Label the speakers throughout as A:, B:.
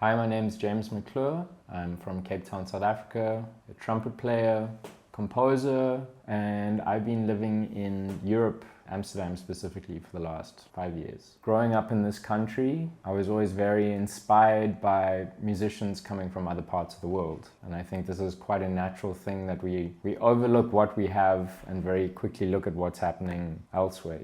A: Hi, my name is James McClure. I'm from Cape Town, South Africa, a trumpet player, composer, and I've been living in Europe, Amsterdam specifically, for the last 5 years. Growing up in this country, I was always very inspired by musicians coming from other parts of the world. And I think this is quite a natural thing that we overlook what we have and very quickly look at what's happening elsewhere,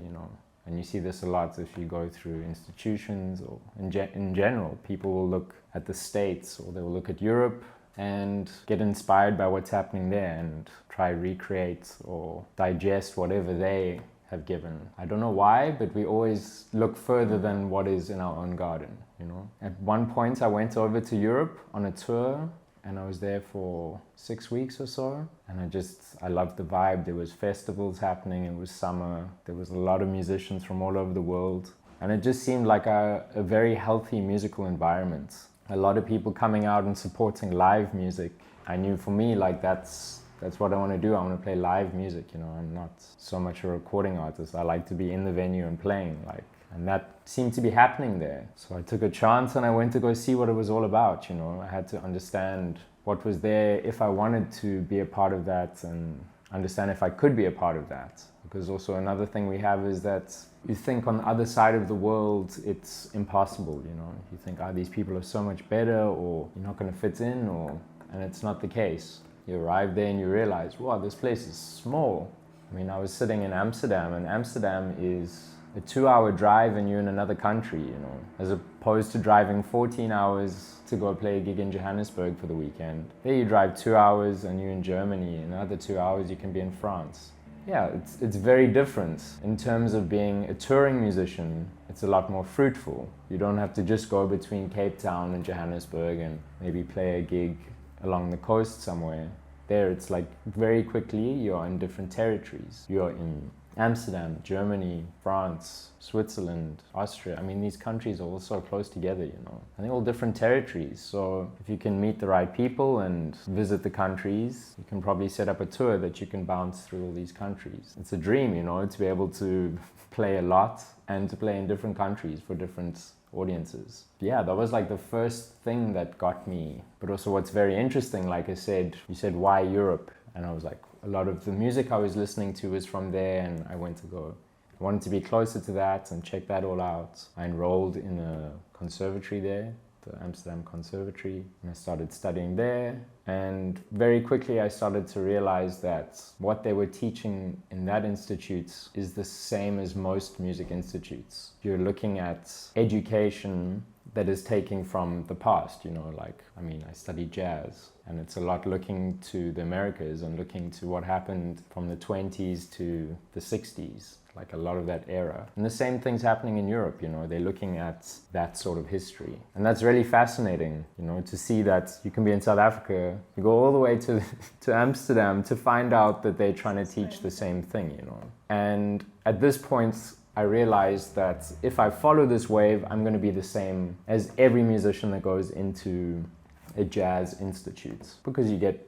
A: And you see this a lot if you go through institutions or in general. People will look at the States or they will look at Europe and get inspired by what's happening there and try recreate or digest whatever they have given. I don't know why, but we always look further than what is in our own garden, At one point I went over to Europe on a tour and I was there for 6 weeks or so. And I loved the vibe. There was festivals happening, it was summer. There was a lot of musicians from all over the world. And it just seemed like a very healthy musical environment. A lot of people coming out and supporting live music. I knew for me, that's what I want to do. I want to play live music, I'm not so much a recording artist. I like to be in the venue and playing, and that seemed to be happening there. So I took a chance and I went to go see what it was all about, I had to understand what was there, if I wanted to be a part of that, and understand if I could be a part of that. Because also another thing we have is that you think on the other side of the world it's impossible, You think, these people are so much better, or you're not going to fit in, and it's not the case. You arrive there and you realize, wow, this place is small. I was sitting in Amsterdam, and Amsterdam is a 2-hour drive and you're in another country, as opposed to driving 14 hours to go play a gig in Johannesburg for the weekend. There you drive 2 hours and you're in Germany. In another 2 hours you can be in France. Yeah, it's very different. In terms of being a touring musician, it's a lot more fruitful. You don't have to just go between Cape Town and Johannesburg and maybe play a gig along the coast somewhere. There it's very quickly you're in different territories. You're in Amsterdam, Germany, France, Switzerland, Austria. These countries are all so close together, And they're all different territories. So if you can meet the right people and visit the countries, you can probably set up a tour that you can bounce through all these countries. It's a dream, to be able to play a lot and to play in different countries for different audiences. Yeah, that was the first thing that got me. But also what's very interesting, like I said, you said, why Europe? And I was like, a lot of the music I was listening to was from there, and I wanted to be closer to that and check that all out. I enrolled in a conservatory there, the Amsterdam Conservatory, and I started studying there. And very quickly I started to realize that what they were teaching in that institute is the same as most music institutes. You're looking at education that is taking from the past, I studied jazz, and it's a lot looking to the Americas and looking to what happened from the 20s to the 60s, a lot of that era. And the same thing's happening in Europe, they're looking at that sort of history. And that's really fascinating, to see that you can be in South Africa, you go all the way to Amsterdam to find out that they're trying to teach the same thing, And at this point, I realized that if I follow this wave, I'm going to be the same as every musician that goes into a jazz institute, because you get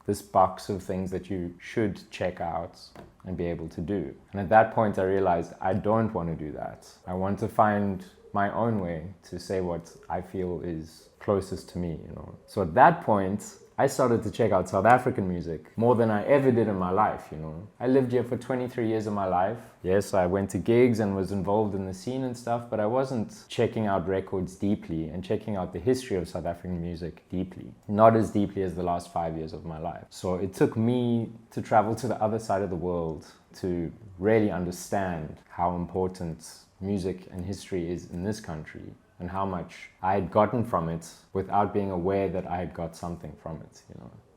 A: this box of things that you should check out and be able to do. And at that point I realized I don't want to do that. I want to find my own way to say what I feel is closest to me, So at that point I started to check out South African music more than I ever did in my life, I lived here for 23 years of my life. Yes, I went to gigs and was involved in the scene and stuff, but I wasn't checking out records deeply and checking out the history of South African music deeply. Not as deeply as the last 5 years of my life. So it took me to travel to the other side of the world to really understand how important music and history is in this country, and how much I had gotten from it without being aware that I had got something from it,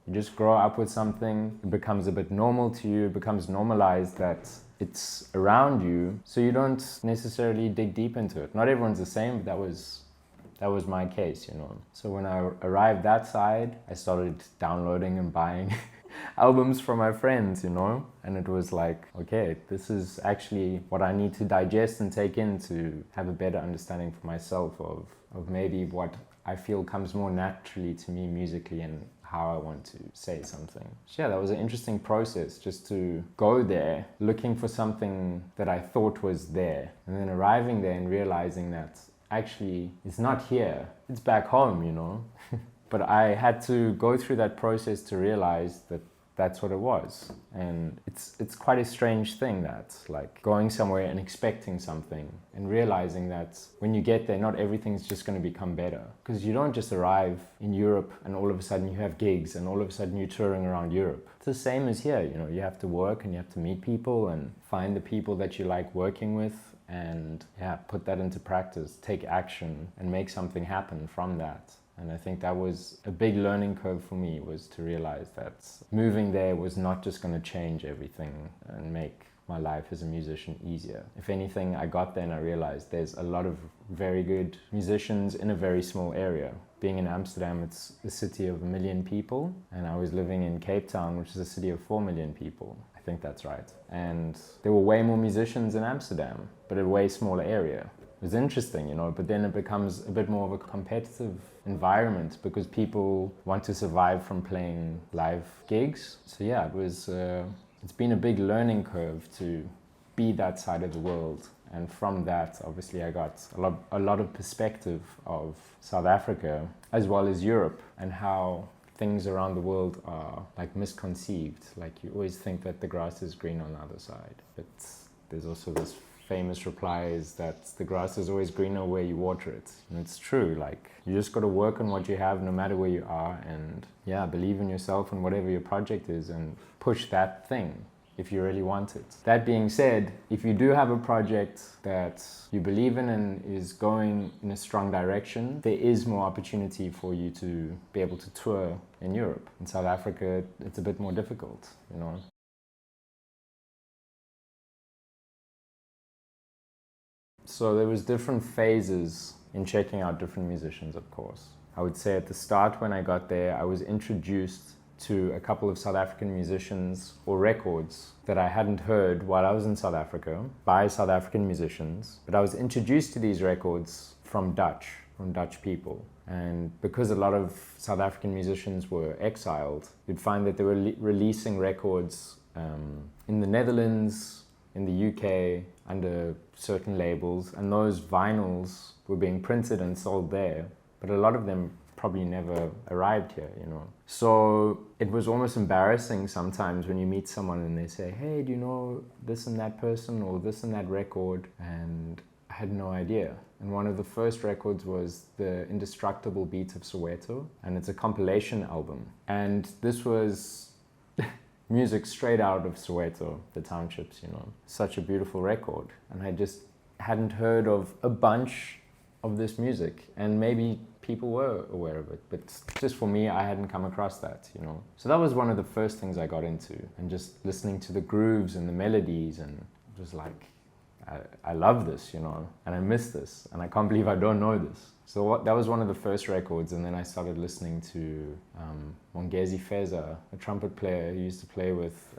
A: You just grow up with something, it becomes a bit normal to you, it becomes normalized that it's around you, so you don't necessarily dig deep into it. Not everyone's the same, but that was my case, So when I arrived that side, I started downloading and buying albums from my friends, And it was okay, this is actually what I need to digest and take in to have a better understanding for myself of maybe what I feel comes more naturally to me musically and how I want to say something. So yeah, that was an interesting process, just to go there looking for something that I thought was there, and then arriving there and realizing that actually, it's not here, it's back home, you know. But I had to go through that process to realize that that's what it was. And it's quite a strange thing, that like going somewhere and expecting something and realizing that when you get there, not everything's just going to become better, because you don't just arrive in Europe and all of a sudden you have gigs and all of a sudden you're touring around Europe. It's the same as here, you know, you have to work and you have to meet people and find the people that you like working with, and yeah, put that into practice, take action and make something happen from that. And I think that was a big learning curve for me, was to realize that moving there was not just going to change everything and make my life as a musician easier. If anything, I got there and I realized there's a lot of very good musicians in a very small area. Being in Amsterdam, it's a city of 1 million people, and I was living in Cape Town, which is a city of 4 million people. I think that's right. And there were way more musicians in Amsterdam, but a way smaller area. It was interesting, you know, but then it becomes a bit more of a competitive environment because people want to survive from playing live gigs. So yeah, it's been a big learning curve to be that side of the world. And from that, obviously, I got a lot of perspective of South Africa as well as Europe, and how things around the world are like misconceived. Like you always think that the grass is green on the other side, but there's also this famous reply is that the grass is always greener where you water it. And it's true, like you just got to work on what you have no matter where you are, and yeah, believe in yourself and whatever your project is and push that thing if you really want it. That being said, if you do have a project that you believe in and is going in a strong direction, there is more opportunity for you to be able to tour in Europe. In South Africa, it's a bit more difficult, you know. So there was different phases in checking out different musicians, of course. I would say at the start when I got there, I was introduced to a couple of South African musicians or records that I hadn't heard while I was in South Africa by South African musicians. But I was introduced to these records from Dutch people. And because a lot of South African musicians were exiled, you'd find that they were releasing records in the Netherlands, in the UK, under certain labels, and those vinyls were being printed and sold there, but a lot of them probably never arrived here, you know. So it was almost embarrassing sometimes when you meet someone and they say, hey, do you know this and that person or this and that record? And I had no idea. And one of the first records was The Indestructible Beat of Soweto, and it's a compilation album. And this was music straight out of Soweto, the townships, you know. Such a beautiful record. And I just hadn't heard of a bunch of this music. And maybe people were aware of it, but just for me, I hadn't come across that, you know. So that was one of the first things I got into, and just listening to the grooves and the melodies, and it was like, I love this, you know, and I miss this, and I can't believe I don't know this. So that was one of the first records, and then I started listening to Mongezi Feza, a trumpet player who used to play with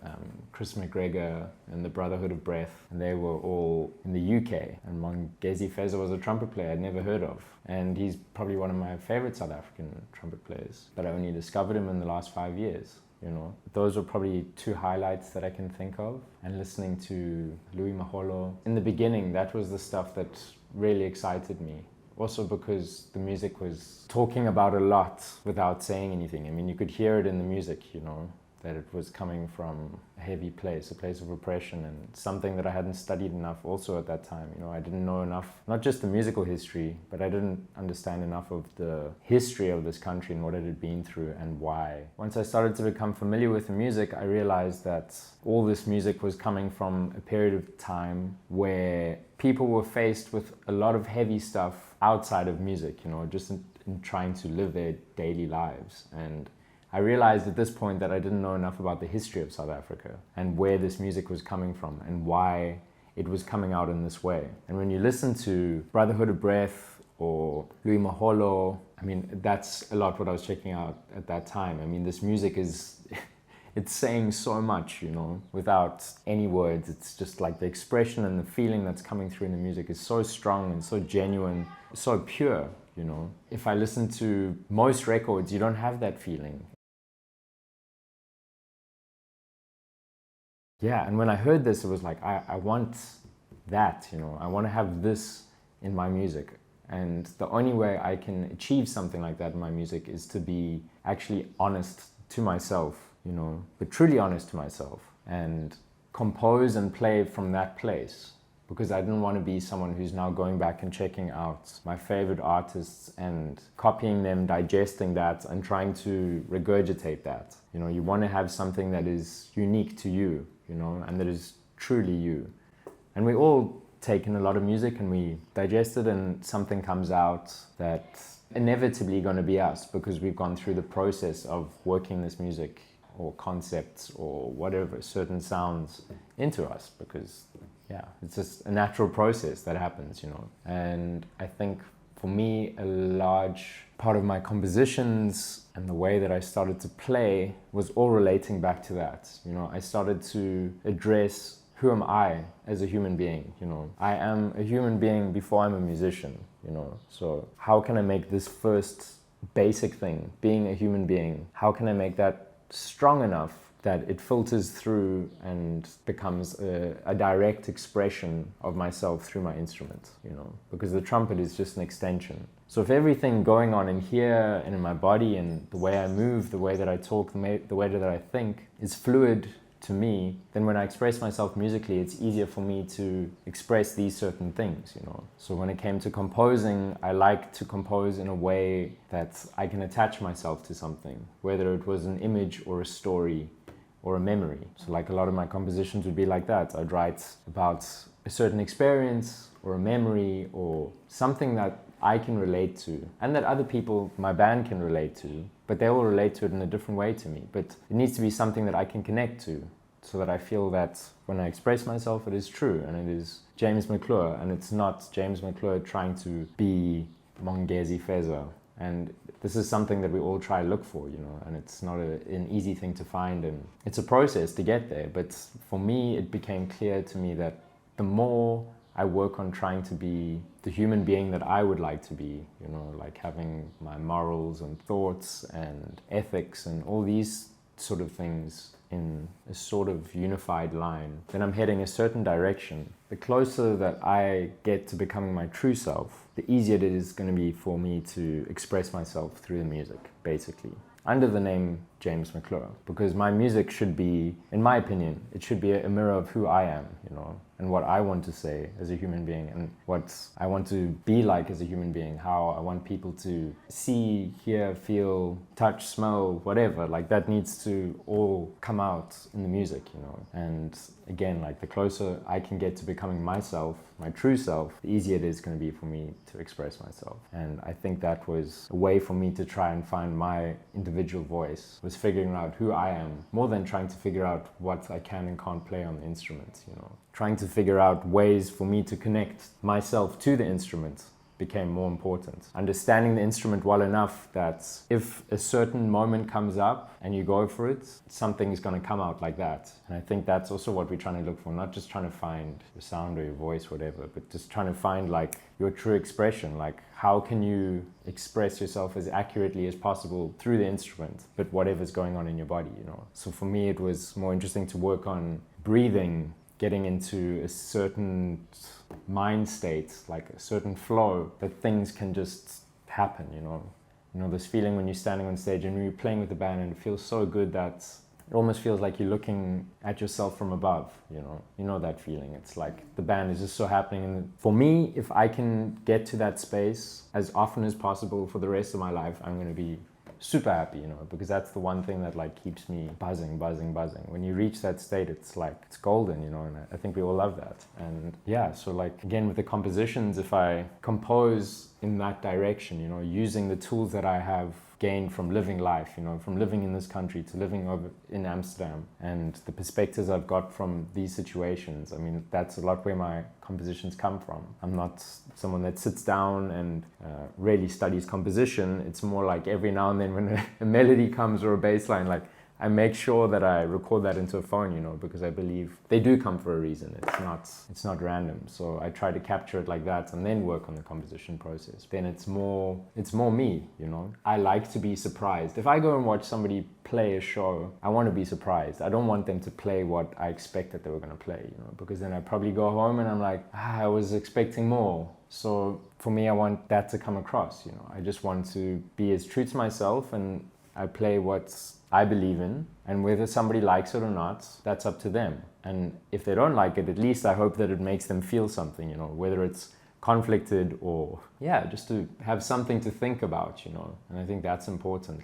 A: Chris McGregor and the Brotherhood of Breath, and they were all in the UK, and Mongezi Feza was a trumpet player I'd never heard of, and he's probably one of my favorite South African trumpet players, but I only discovered him in the last 5 years. You know, those were probably two highlights that I can think of. And listening to Louis Maholo. In the beginning, that was the stuff that really excited me. Also because the music was talking about a lot without saying anything. I mean, you could hear it in the music, you know, that it was coming from a heavy place, a place of oppression, and something that I hadn't studied enough also at that time. You know, I didn't know enough, not just the musical history, but I didn't understand enough of the history of this country and what it had been through and why. Once I started to become familiar with the music, I realized that all this music was coming from a period of time where people were faced with a lot of heavy stuff outside of music, you know, just in trying to live their daily lives. And I realized at this point that I didn't know enough about the history of South Africa and where this music was coming from and why it was coming out in this way. And when you listen to Brotherhood of Breath or Louis Maholo, I mean, that's a lot what I was checking out at that time. I mean, this music is, it's saying so much, you know, without any words. It's just like the expression and the feeling that's coming through in the music is so strong and so genuine, so pure, you know. If I listen to most records, you don't have that feeling. Yeah, and when I heard this, it was like, I want that, you know, I want to have this in my music. And the only way I can achieve something like that in my music is to be actually honest to myself, you know, but truly honest to myself, and compose and play from that place. Because I didn't want to be someone who's now going back and checking out my favorite artists and copying them, digesting that, and trying to regurgitate that. You know, you want to have something that is unique to you, you know, and that is truly you. And we all take in a lot of music and we digest it, and something comes out that's inevitably going to be us, because we've gone through the process of working this music or concepts or whatever, certain sounds into us, because yeah, it's just a natural process that happens, you know. And I think for me, a large part of my compositions and the way that I started to play was all relating back to that. You know, I started to address, who am I as a human being? You know, I am a human being before I'm a musician, you know. So how can I make this first basic thing, being a human being, how can I make that strong enough that it filters through and becomes a direct expression of myself through my instrument, you know, because the trumpet is just an extension. So if everything going on in here and in my body and the way I move, the way that I talk, the way that I think is fluid to me, then when I express myself musically, it's easier for me to express these certain things, you know. So when it came to composing, I like to compose in a way that I can attach myself to something, whether it was an image or a story or a memory. So like a lot of my compositions would be like that. I'd write about a certain experience or a memory or something that I can relate to and that other people, my band, can relate to, but they all relate to it in a different way to me. But it needs to be something that I can connect to, so that I feel that when I express myself, it is true and it is James McClure, and it's not James McClure trying to be Mongezi Feza. And this is something that we all try to look for, you know, and it's not an easy thing to find, and it's a process to get there. But for me, it became clear to me that the more I work on trying to be the human being that I would like to be, you know, like having my morals and thoughts and ethics and all these sort of things in a sort of unified line, then I'm heading a certain direction. The closer that I get to becoming my true self, the easier it is going to be for me to express myself through the music, basically, under the name James McClure, because my music should be, in my opinion, it should be a mirror of who I am, you know, and what I want to say as a human being, and what I want to be like as a human being, how I want people to see, hear, feel, touch, smell, whatever. Like that needs to all come out in the music, you know. And again, like the closer I can get to becoming myself, my true self, the easier it is going to be for me to express myself. And I think that was a way for me to try and find my individual voice, was figuring out who I am, more than trying to figure out what I can and can't play on the instrument, you know. Trying to figure out ways for me to connect myself to the instrument became more important. Understanding the instrument well enough that if a certain moment comes up and you go for it, something is going to come out like that. And I think that's also what we're trying to look for, not just trying to find your sound or your voice, whatever, but just trying to find like your true expression. Like how can you express yourself as accurately as possible through the instrument, but whatever's going on in your body, you know. So for me, it was more interesting to work on breathing, getting into a certain mind state, like a certain flow, that things can just happen, you know. You know, this feeling when you're standing on stage and you're playing with the band and it feels so good that it almost feels like you're looking at yourself from above, you know. You know that feeling. It's like the band is just so happening. And for me, if I can get to that space as often as possible for the rest of my life, I'm going to be super happy, you know, because that's the one thing that like keeps me buzzing. When you reach that state, it's like, it's golden, you know, and I think we all love that. And yeah, so like, again, with the compositions, if I compose in that direction, you know, using the tools that I have gained from living life, you know, from living in this country to living over in Amsterdam, and the perspectives I've got from these situations, I mean, that's a lot where my compositions come from. I'm not someone that sits down and really studies composition. It's more like every now and then when a melody comes or a bass line, like I make sure that I record that into a phone, because I believe they do come for a reason. It's not random. So I try to capture it like that and then work on the composition process. Then it's more me, I like to be surprised. If I go and watch somebody play a show, I want to be surprised. I don't want them to play what I expect that they were going to play, because then I probably go home and I'm like, I was expecting more. So for me, I want that to come across, I just want to be as true to myself, and I play what I believe in, and whether somebody likes it or not, that's up to them. And if they don't like it, at least I hope that it makes them feel something, whether it's conflicted or, just to have something to think about, And I think that's important,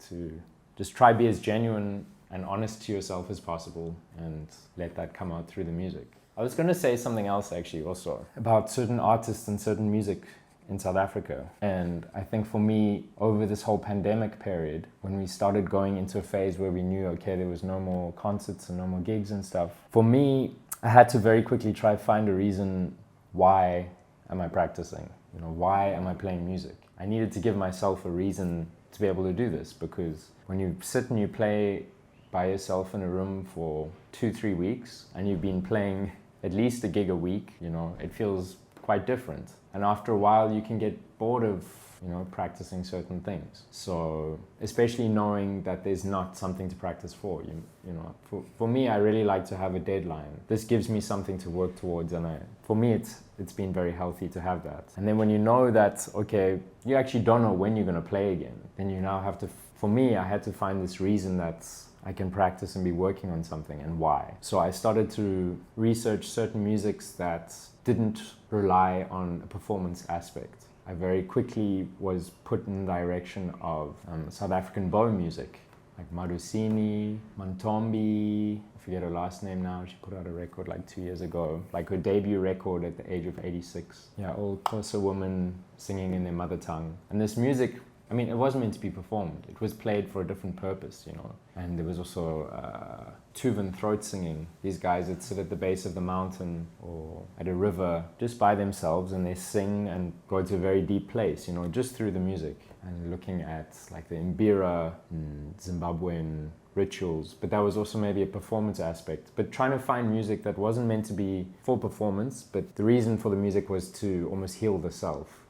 A: to just try be as genuine and honest to yourself as possible and let that come out through the music. I was going to say something else actually also about certain artists and certain music in South Africa. And I think for me, over this whole pandemic period, when we started going into a phase where we knew, okay, there was no more concerts and no more gigs and stuff, for me, I had to very quickly try to find a reason, why am I practicing? Why am I playing music? I needed to give myself a reason to be able to do this, because when you sit and you play by yourself in a room for 2-3 weeks and you've been playing at least a gig a week, it feels quite different. And after a while, you can get bored of, practicing certain things. So, especially knowing that there's not something to practice for, for me, I really like to have a deadline. This gives me something to work towards, and for me, it's been very healthy to have that. And then when you know that, okay, you actually don't know when you're going to play again, then you now have to, for me, I had to find this reason that I can practice and be working on something, and why. So I started to research certain musics that didn't rely on a performance aspect. I very quickly was put in the direction of South African bow music, like Madusini, Mantombi, I forget her last name now, she put out a record 2 years ago, her debut record at the age of 86. Old Xhosa women singing in their mother tongue. And this music, it wasn't meant to be performed. It was played for a different purpose, And there was also Tuvan throat singing. These guys that sit at the base of the mountain or at a river just by themselves, and they sing and go to a very deep place, just through the music. And looking at the Imbira and Zimbabwean rituals, but that was also maybe a performance aspect. But trying to find music that wasn't meant to be for performance, but the reason for the music was to almost heal the self.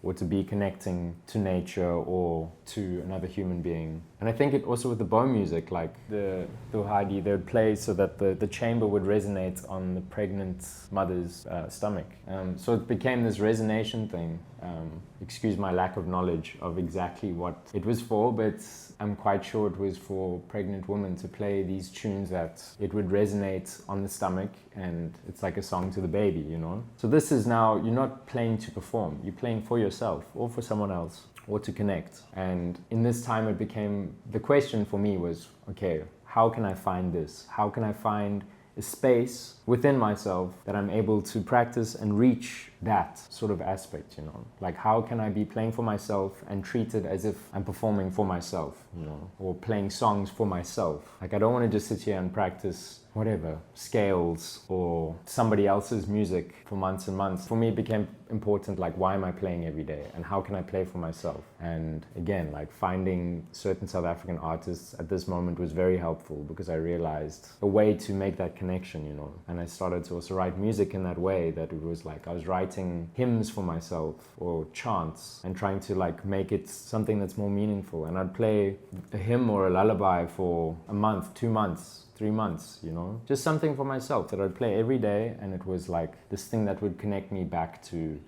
A: Or to be connecting to nature or to another human being. And I think it also with the bow music, the Tuhadi, they would play so that the chamber would resonate on the pregnant mother's stomach. So it became this resonation thing. Excuse my lack of knowledge of exactly what it was for, but I'm quite sure it was for pregnant women to play these tunes that it would resonate on the stomach, and it's like a song to the baby, So this is now, you're not playing to perform, you're playing for yourself or for someone else or to connect. And in this time it became, the question for me was, okay, how can I find this? How can I find a space within myself that I'm able to practice and reach that sort of aspect, how can I be playing for myself and treat it as if I'm performing for myself, or playing songs for myself. I don't want to just sit here and practice whatever, scales or somebody else's music for months and months. For me, it became important, why am I playing every day and how can I play for myself? And again, finding certain South African artists at this moment was very helpful, because I realized a way to make that connection, and I started to also write music in that way, that it was I was writing hymns for myself or chants and trying to make it something that's more meaningful. And I'd play a hymn or a lullaby for a month, 2 months, 3 months, just something for myself that I'd play every day, and it was this thing that would connect me back to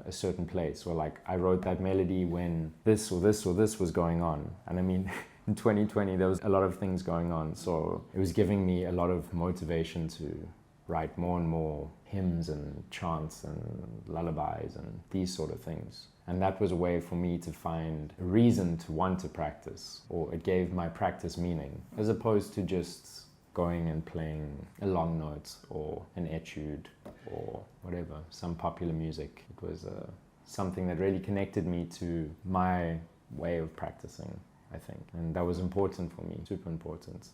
A: a certain place, or I wrote that melody when this or this or this was going on. And in 2020 there was a lot of things going on, so it was giving me a lot of motivation to write more and more hymns and chants and lullabies and these sort of things. And that was a way for me to find a reason to want to practice, or it gave my practice meaning, as opposed to just going and playing a long note or an etude or whatever, some popular music. It was something that really connected me to my way of practicing, I think. And that was important for me, super important.